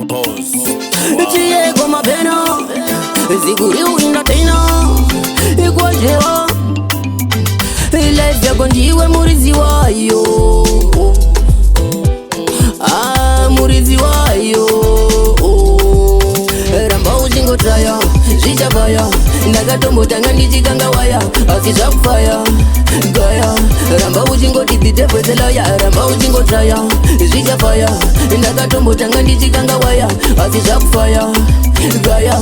Diego mapena zikuri uinda tena ikwajewa life yako ndiwe murizi wayo, murizi wayo. Ramba uchingotaya zvichafaya, ndakatombotanga ndichikanga waya asi zvakufaya gaya. Ramba uchingoti dhehwaPro, ramba uchingotaya zvichafaya, ndakatombotanga ndichikanga waya asi zvakufaya gaya.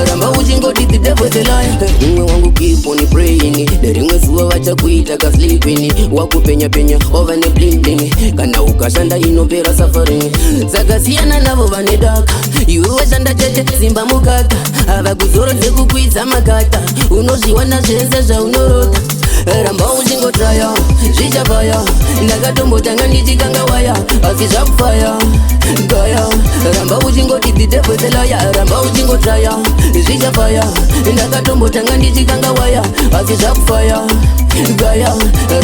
Ramba uchingoti dhehwaPro, umwe wangu keep on praying, rimwe zuva vachakuita kasleeping, wakupenya penya over ne bling bling, kana ukashanda inopera suffering. Dzakasiyana navo vane daka, iwe washanda chete simba mukaka, avakuzorodze kukwidza makata, unozviwana zvese zvaunorota. Ramba uchingotaya zvichafaya, ndakatombotanga ndichikanga waya asi zvakufaya gaya. Ramba uchingoti dhehwaPro, ramba uchingotaya zvichafaya, ndakatombotanga ndichikanga waya asi zvakufaya gaya.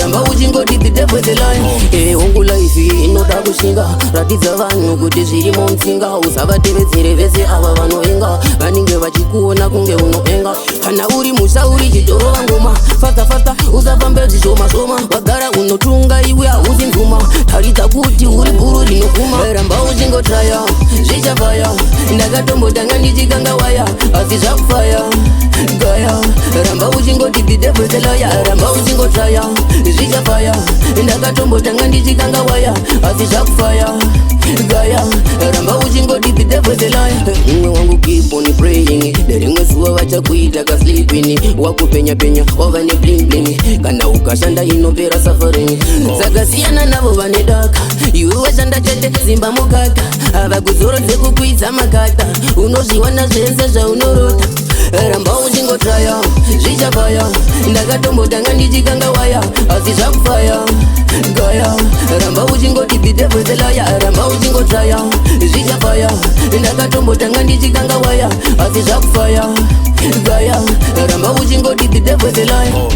Ramba uchingoti dhehwaPro, hongu life inoda kushinga, ratidza vanhu kuti zviri mumtsinga, usavatevedzere vese ava vanoenga, vanenge vachikuona kunge unoenga. Kana uri musha uri chitoro vangoma fasta fasta, usafambe zvishoma shoma, wagara unotunga iwe hauzi nduma, taridza kuti uri bhuru rinokuma. Ramba uchingotaya zvichafaya, ndakatombotanga ndichikanga waya asi zvakufaya gaya. Ramba uchingoti dhehwaPro, ramba uchingotaya zvichafaya, ndakatombotanga ndichikanga waya asi zvakufaya gaya. Ramba uchingoti dhehwaPro, umwe wangu keep on praying, rimwe zuva vachakuita kasleeping, wakupenya penya over ne bling bling, kana ukashanda inopera suffering. Dzakasiyana navo vane daka, iwe washanda chete simba mukaka, avakuzorodze kukwidza makata, unozviwana zvese zvaunorota. Ramba uchingotaya zvichafaya, ndakatombotanga ndichikanga waya asi zvakufaya gaya. Ramba uchingoti dhehwaPro, ramba uchingotaya zvichafaya, ndakatombotanga ndichikanga waya asi zvakufaya gaya. Ramba uchingoti dhehwaPro.